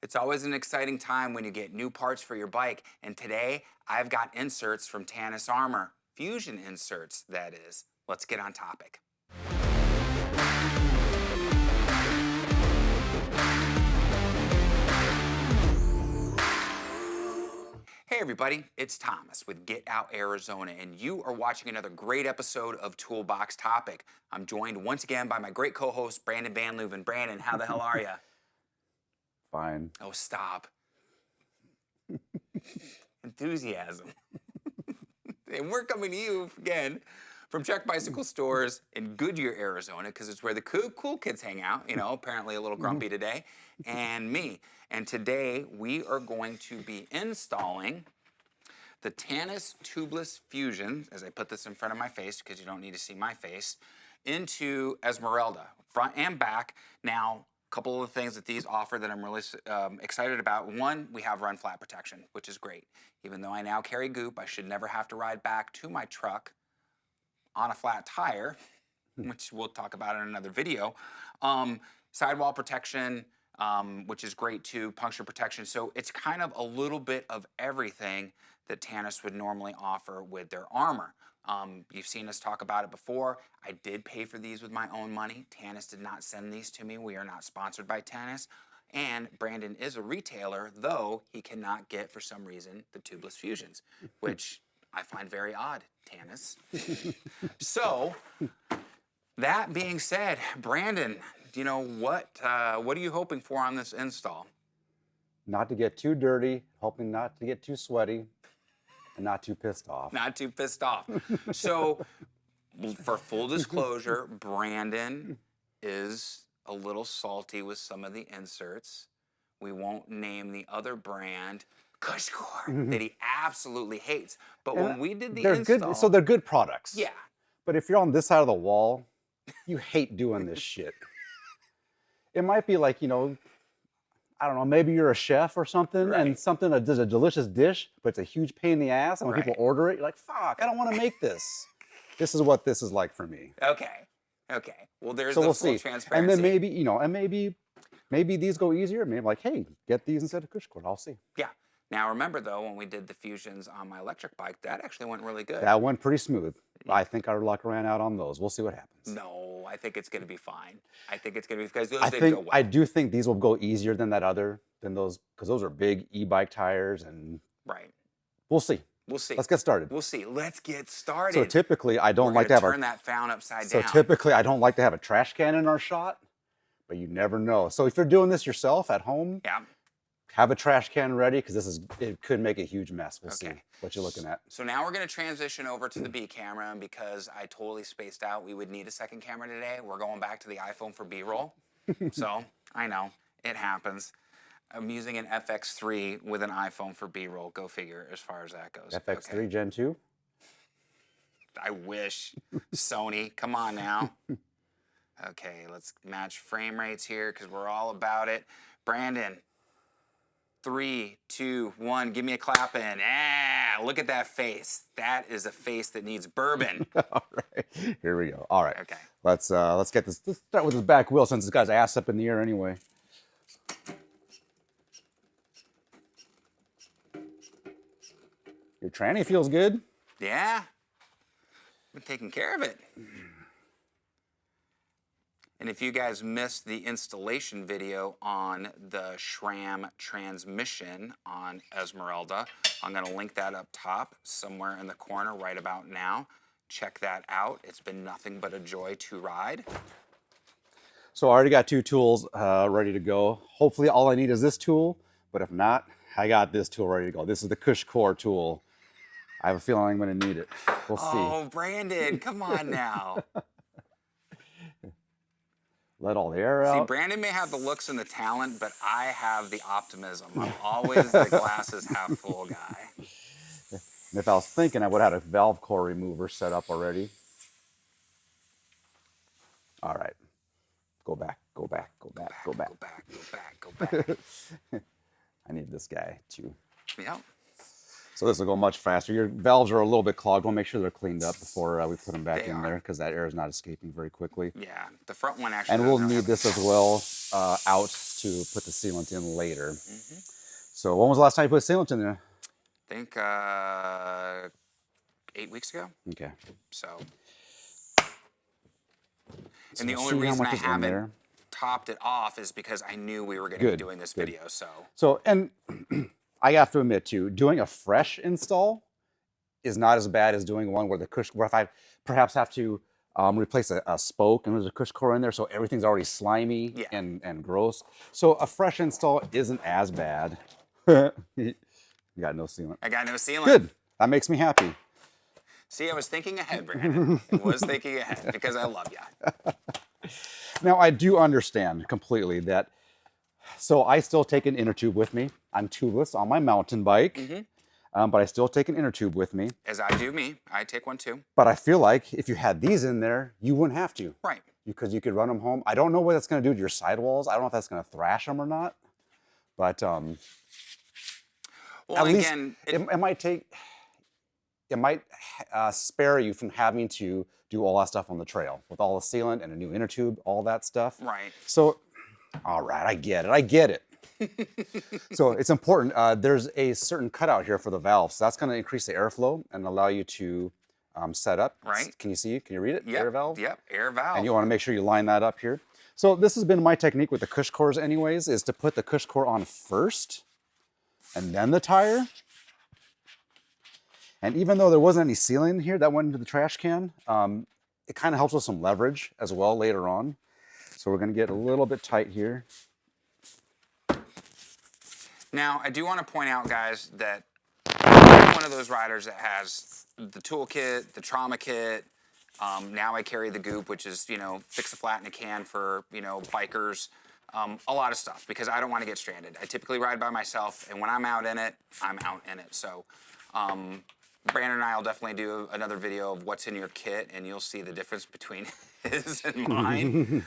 It's always an exciting time when you get new parts for your bike, and today I've got inserts from Tannus Armour Fusion Inserts, that is. Let's get on topic. Hey everybody, it's Thomas with Get Out Arizona, and you are watching another great episode of Toolbox Topic. I'm joined once again by my great co-host, Brandon Van Leuven. Brandon, how the hell are you? Fine. Oh, stop. Enthusiasm. And we're coming to you again from Trek Bicycle Stores in Goodyear, Arizona, because it's where the cool kids hang out, you know, apparently a little grumpy today, and me. And today we are going to be installing the Tannus Tubeless Fusion, as I put this in front of my face because you don't need to see my face, into Esmeralda, front and back. Now, a couple of the things that these offer that I'm really excited about. One, we have run flat protection, which is great. Even though I now carry Goop, I should never have to ride back to my truck on a flat tire, which we'll talk about in another video. Sidewall protection, which is great too, puncture protection. So it's kind of a little bit of everything that Tannus would normally offer with their armor. You've seen us talk about it before. I did pay for these with my own money. Tannus did not send these to me. We are not sponsored by Tannus. And Brandon is a retailer, though he cannot get, for some reason, the tubeless fusions, which I find very odd, Tannus. So, that being said, Brandon, you know, what are you hoping for on this install? Not to get too dirty, hoping not to get too sweaty, and not too pissed off. Not too pissed off. So, for full disclosure, Brandon is a little salty with some of the inserts. We won't name the other brand, Cushcore, that he absolutely hates. But when we did the install... Good, so they're good products. Yeah. But if you're on this side of the wall, you hate doing this shit. It might be like, you know, I don't know, maybe you're a chef or something, and something that does a delicious dish, but it's a huge pain in the ass, and when people order it, you're like, fuck, I don't want to make this. This is what this is like for me. Okay. Well, there's so the we'll full see. transparency. And then maybe, you know, and maybe these go easier. Maybe like, hey, get these instead of Cushcore. I'll see. Yeah. Now, remember, though, when we did the fusions on my electric bike, that actually went really good. That went pretty smooth. I think our luck ran out on those. We'll see what happens. No, I think it's going to be fine. I think it's going to be, because those didn't go well. I do think these will go easier than those, because those are big e-bike tires, and we'll see. We'll see. Let's get started. We'll see. Let's get started. So typically, I don't like to have turn that fountain upside down. So typically, I don't like to have a trash can in our shot, but you never know. So if you're doing this yourself at home, have a trash can ready, because it could make a huge mess. We'll see what you're looking at. So now we're going to transition over to the B camera, and because I totally spaced out, we would need a second camera today. We're going back to the iPhone for B-roll. So I know it happens. I'm using an FX3 with an iPhone for B-roll. Go figure, as far as that goes. FX3 Gen 2? I wish. Sony, come on now. Okay, let's match frame rates here, because we're all about it. Brandon, 3, 2, 1, give me a clap in. Ah, look at that face. That is a face that needs bourbon. All right, here we go. All right, okay. Let's get this. Let's start with this back wheel, since this guy's ass up in the air anyway. Your tranny feels good. Yeah, we're taking care of it. And if you guys missed the installation video on the SRAM transmission on Esmeralda, I'm going to link that up top somewhere in the corner right about now. Check that out. It's been nothing but a joy to ride. So I already got 2 tools ready to go. Hopefully all I need is this tool, but if not, I got this tool ready to go. This is the Cushcore tool. I have a feeling I'm going to need it. We'll see. Oh, Brandon, come on now. Let all the air out. See, Brandon may have the looks and the talent, but I have the optimism. I'm always the glasses half full guy. And if I was thinking, I would have had a valve core remover set up already. All right. Go back. Go back. I need this guy too. Yeah. So this will go much faster. Your valves are a little bit clogged. We'll make sure they're cleaned up before we put them back in there because that air is not escaping very quickly. Yeah, the front one actually. And we'll need this as well out to put the sealant in later. So when was the last time you put sealant in there? I think 8 weeks ago. Okay. So and the only reason I haven't topped it off is because I knew we were going to be doing this video. So and I have to admit too, doing a fresh install is not as bad as doing one where where if I perhaps have to replace a spoke and there's a cush core in there, so everything's already slimy and gross. So a fresh install isn't as bad. You got no sealant. I got no sealant. Good. That makes me happy. See, I was thinking ahead, Brandon. I was thinking ahead because I love you. Now, I do understand completely that. So I still take an inner tube with me. I'm tubeless on my mountain bike, but I still take an inner tube with me. As I do me. I take one too. But I feel like if you had these in there, you wouldn't have to. Right. Because you could run them home. I don't know what that's going to do to your sidewalls. I don't know if that's going to thrash them or not. But well, at again, least it might spare you from having to do all that stuff on the trail with all the sealant and a new inner tube, all that stuff. Right. So, all right, I get it. So it's important. There's a certain cutout here for the valve. So that's going to increase the airflow and allow you to set up. Right. Can you see? Can you read it? Yep. Air valve? Yep, air valve. And you want to make sure you line that up here. So this has been my technique with the cush cores anyways, is to put the cush core on first and then the tire. And even though there wasn't any sealing in here that went into the trash can, it kind of helps with some leverage as well later on. So we're going to get a little bit tight here. Now, I do want to point out, guys, that I'm one of those riders that has the toolkit, the trauma kit. Now I carry the goop, which is, fix a flat in a can for, bikers. A lot of stuff because I don't want to get stranded. I typically ride by myself, and when I'm out in it, I'm out in it. So Brandon and I will definitely do another video of what's in your kit, and you'll see the difference between his and mine.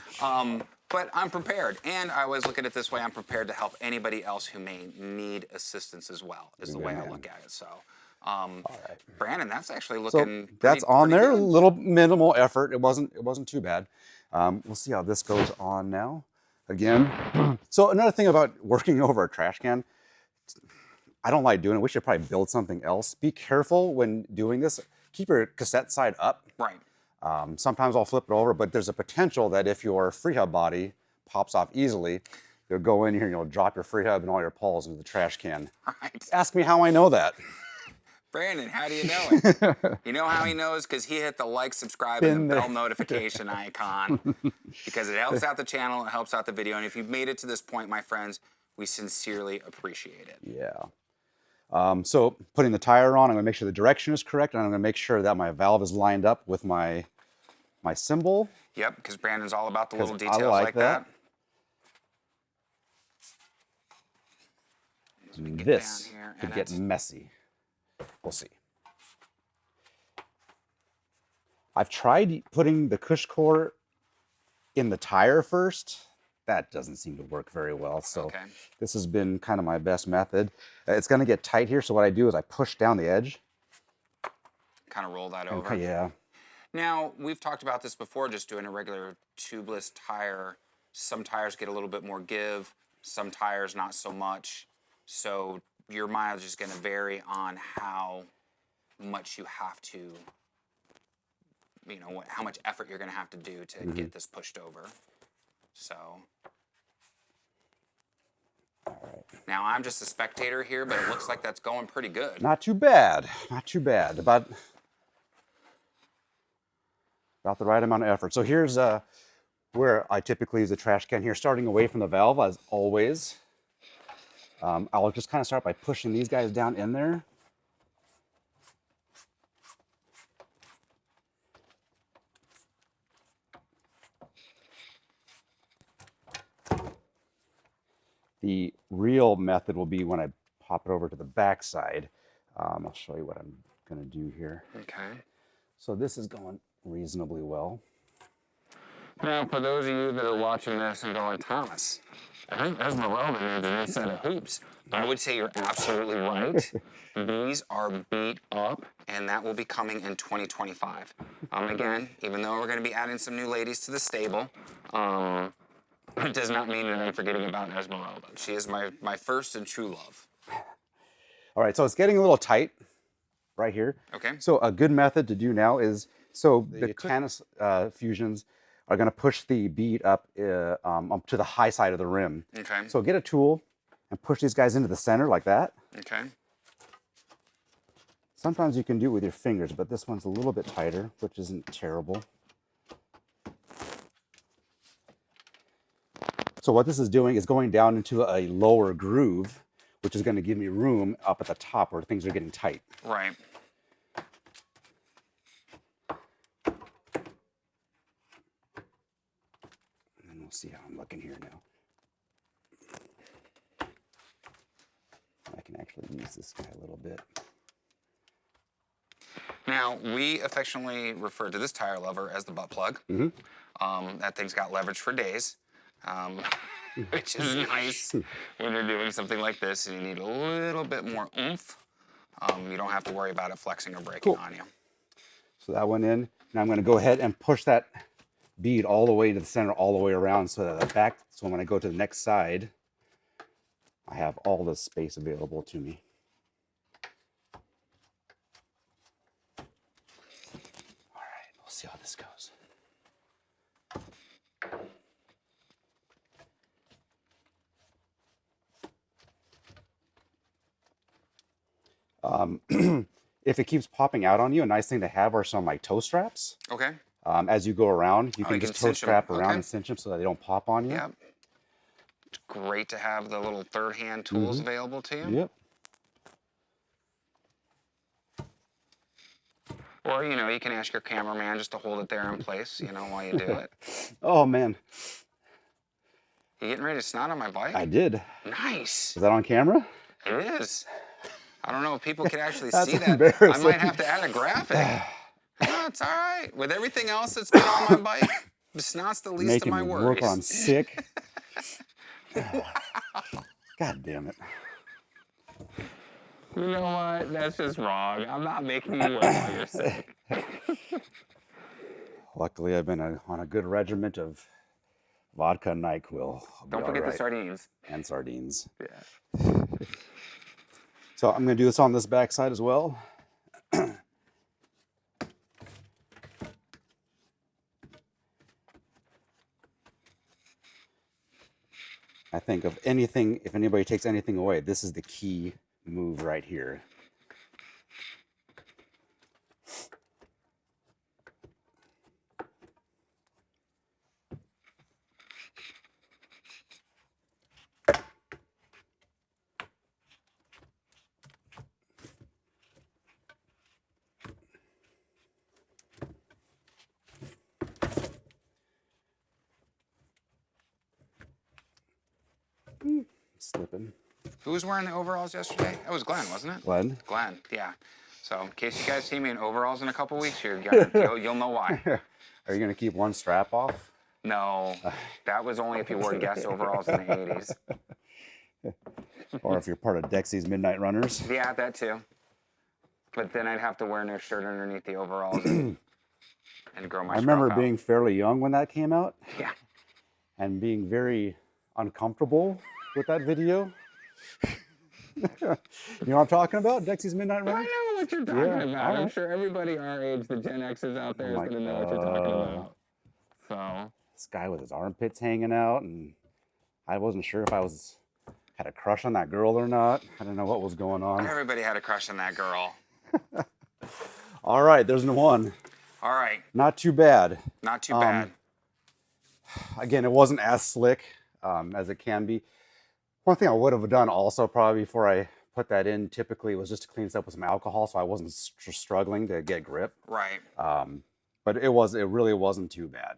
But I'm prepared, and I always look at it this way, I'm prepared to help anybody else who may need assistance as well, is the way I look at it. So, all right. Brandon, that's actually looking that's on pretty there, good. a little minimal effort. It wasn't too bad. We'll see how this goes on now. Again, so another thing about working over a trash can, I don't like doing it. We should probably build something else. Be careful when doing this. Keep your cassette side up. Right. Sometimes I'll flip it over, but there's a potential that if your free hub body pops off easily, you'll go in here and you'll drop your free hub and all your pawls into the trash can. Right. Ask me how I know that. Brandon, how do you know it? You know how he knows? Because he hit the like, subscribe, and the bell notification icon. Because it helps out the channel, it helps out the video. And if you've made it to this point, my friends, we sincerely appreciate it. Yeah. So putting the tire on, I'm going to make sure the direction is correct, and I'm going to make sure that my valve is lined up with my symbol. Yep, because Brandon's all about the little details like that. This could get messy. We'll see. I've tried putting the cush core in the tire first. That doesn't seem to work very well. So this has been kind of my best method. It's going to get tight here. So what I do is I push down the edge. Kind of roll that over. Okay, yeah. Now, we've talked about this before, just doing a regular tubeless tire. Some tires get a little bit more give, some tires not so much. So your mileage is going to vary on how much you have to, how much effort you're going to have to do to get this pushed over. So, all right. Now I'm just a spectator here, but it looks like that's going pretty good. Not too bad. Not too bad. About the right amount of effort. So here's where I typically use the trash can here, starting away from the valve as always. I'll just kind of start by pushing these guys down in there. The real method will be when I pop it over to the back side. I'll show you what I'm going to do here. Okay. So this is going reasonably well. Now, for those of you that are watching this and going, Thomas, I think Esmeralda needs a new set of hoops. I would say you're absolutely right. These are beat up, and that will be coming in 2025. Again, even though we're going to be adding some new ladies to the stable, it does not mean that I'm forgetting about Esmeralda. She is my first and true love. All right, so it's getting a little tight right here. Okay. So a good method to do now is, so the Tannus fusions are going to push the bead up to the high side of the rim. Okay. So get a tool and push these guys into the center like that. Okay. Sometimes you can do it with your fingers, but this one's a little bit tighter, which isn't terrible. So what this is doing is going down into a lower groove, which is going to give me room up at the top where things are getting tight. Right. And we'll see how I'm looking here now. I can actually use this guy a little bit. Now, we affectionately refer to this tire lever as the butt plug. That thing's got leverage for days, which is nice when you're doing something like this and you need a little bit more oomph. You don't have to worry about it flexing or breaking on you. So that went in. Now I'm going to go ahead and push that bead all the way to the center, all the way around, so that the back, so when I go to the next side, I have all the space available to me. All right, we'll see how this goes. If it keeps popping out on you, a nice thing to have are some like toe straps. Okay. As you go around, you can just toe strap around and cinch them so that they don't pop on you. Yep. It's great to have the little third hand tools available to you. Yep. Or, you know, you can ask your cameraman just to hold it there in place, you know, while you do it. Oh, man. You getting ready to snot on my bike? I did. Nice. Is that on camera? It is. I don't know if people can actually That's see that. embarrassing. I might have to add a graphic. No, it's all right. With everything else that's been on my bike, the snot's the least Making of my me worries. work on sick. God damn it. You know what? That's just wrong. I'm not making you work while you're sick. Luckily, I've been on a good regiment of vodka and NyQuil. Don't forget the sardines. And sardines. Yeah. So I'm going to do this on this back side as well. I think of anything, if anybody takes anything away, this is the key move right here. Slipping. Who was wearing the overalls yesterday? That was Glenn, wasn't it? Glenn? Glenn, yeah. So in case you guys see me in overalls in a couple weeks, you'll know why. Are you going to keep one strap off? No, that was only if you wore guest overalls in the 80s. Or if you're part of Dexy's Midnight Runners? Yeah, that too. But then I'd have to wear no shirt underneath the overalls and grow my I remember strap out. being fairly young when that came out. Yeah. And being very uncomfortable with that video. You know what I'm talking about? Dexy's Midnight Runners? I know what you're talking about. I'm right. sure everybody our age, the Gen Xers out there, is going to know what you're talking about. So this guy with his armpits hanging out, and I wasn't sure if I had a crush on that girl or not. I don't know what was going on. everybody had a crush on that girl. All right, there's one. All right. Not too bad. Not too bad. Again, it wasn't as slick as it can be. One thing I would have done also probably before I put that in typically was just to clean this up with some alcohol so I wasn't struggling to get grip. Right. But it really wasn't too bad.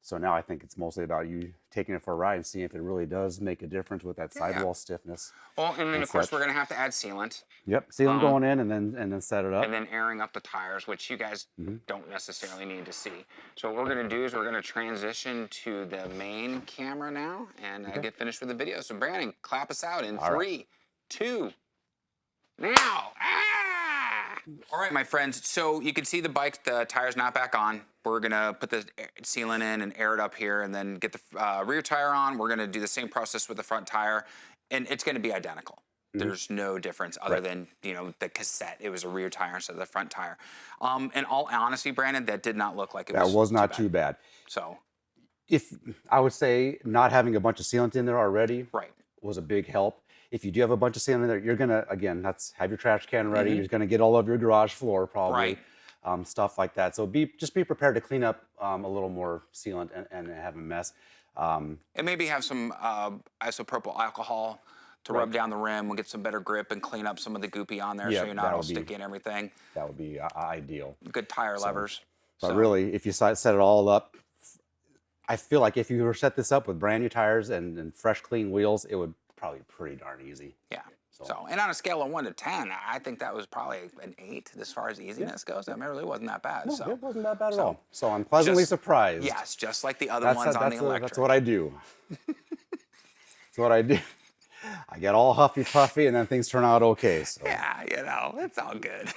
So now I think it's mostly about you taking it for a ride and seeing if it really does make a difference with that sidewall stiffness. Well, and then of course such. we're gonna have to add sealant. Yep, sealant going in and then set it up. And then airing up the tires, which you guys don't necessarily need to see. So what we're gonna do is we're gonna transition to the main camera now and get finished with the video. So Brandon, clap us out in 3, 2, now. Ah! All right, my friends, so you can see the bike, the tire's not back on. We're gonna put the sealant in and air it up here and then get the rear tire on. We're gonna do the same process with the front tire and it's gonna be identical. There's no difference other than, you know, the cassette. It was a rear tire instead of the front tire. In all honesty, Brandon, that did not look like it was. That was not too bad. So, if I would say not having a bunch of sealant in there already was a big help. If you do have a bunch of sealant in there, you're gonna have your trash can ready. You're gonna get all over your garage floor probably, stuff like that. So just be prepared to clean up a little more sealant and have a mess. And maybe have some isopropyl alcohol to rub down the rim. We'll get some better grip and clean up some of the goopy on there so you're not all sticky and everything. That would be ideal. Good tire levers. But really, if you set it all up, I feel like if you were to set this up with brand new tires and fresh, clean wheels, it would probably be pretty darn easy. Yeah. So, and on a scale of 1 to 10, I think that was probably an 8 as far as easiness goes. That really wasn't that bad. No, so it wasn't that bad at all. So I'm pleasantly surprised. Yes, just like the other ones on the electric. That's what I do. That's what I do. I get all huffy puffy and then things turn out okay. So. Yeah, you know, it's all good.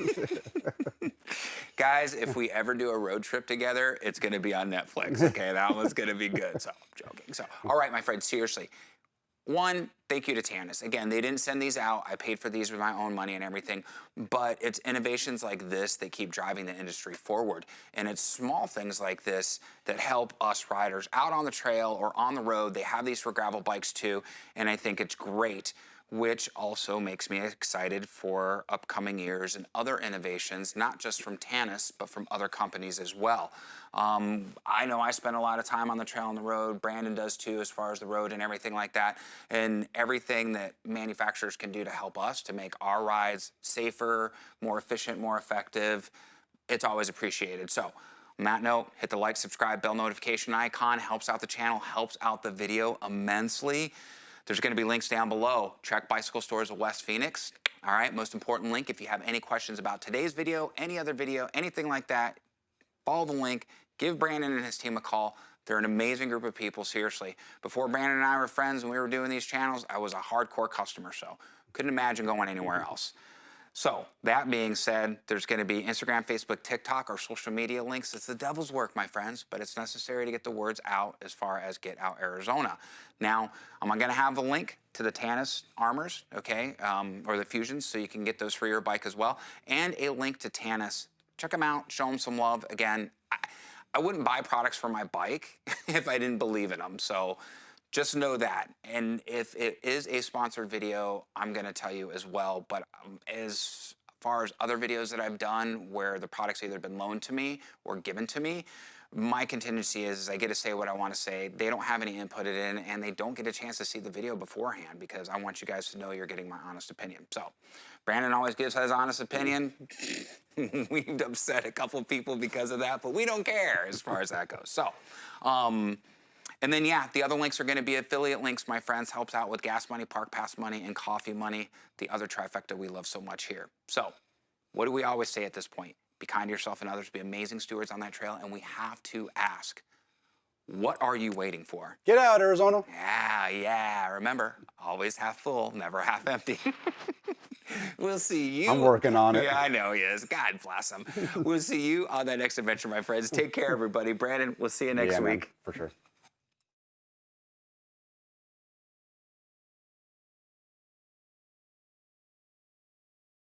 Guys, if we ever do a road trip together, it's going to be on Netflix. Okay, that one's going to be good. So, I'm joking. So, all right, my friends, seriously. One, thank you to Tannus. Again, they didn't send these out. I paid for these with my own money and everything. But it's innovations like this that keep driving the industry forward. And it's small things like this that help us riders out on the trail or on the road. They have these for gravel bikes too. And I think it's great, which also makes me excited for upcoming years and other innovations, not just from Tannus, but from other companies as well. I know I spend a lot of time on the trail and the road. Brandon does too, as far as the road and everything like that. And everything that manufacturers can do to help us to make our rides safer, more efficient, more effective, it's always appreciated. So on that note, hit the like, subscribe, bell notification icon. Helps out the channel, helps out the video immensely. There's going to be links down below. Trek Bicycle Stores of West Phoenix. All right, most important link. If you have any questions about today's video, any other video, anything like that, follow the link. Give Brandon and his team a call. They're an amazing group of people, seriously. Before Brandon and I were friends and we were doing these channels, I was a hardcore customer, so couldn't imagine going anywhere else. So, that being said, there's going to be Instagram, Facebook, TikTok, our social media links. It's the devil's work, my friends, but it's necessary to get the words out as far as Get Out Arizona. Now, I'm going to have a link to the Tannus Armours, okay, or the Fusions, so you can get those for your bike as well, and a link to Tannus. Check them out, show them some love. Again, I wouldn't buy products for my bike if I didn't believe in them, so just know that. And if it is a sponsored video, I'm going to tell you as well. But as far as other videos that I've done where the product's either been loaned to me or given to me, my contingency is I get to say what I want to say. They don't have any input in, and they don't get a chance to see the video beforehand because I want you guys to know you're getting my honest opinion. So, Brandon always gives his honest opinion. We've upset a couple people because of that, but we don't care as far as that goes. So, and then, yeah, the other links are going to be affiliate links, my friends. Helps out with gas money, park pass money, and coffee money, the other trifecta we love so much here. So, what do we always say at this point? Be kind to yourself and others. Be amazing stewards on that trail. And we have to ask, what are you waiting for? Get out, Arizona. Yeah. Remember, always half full, never half empty. We'll see you. I'm working on it. Yeah, I know he is. God bless him. We'll see you on that next adventure, my friends. Take care, everybody. Brandon, we'll see you next week. Man, for sure.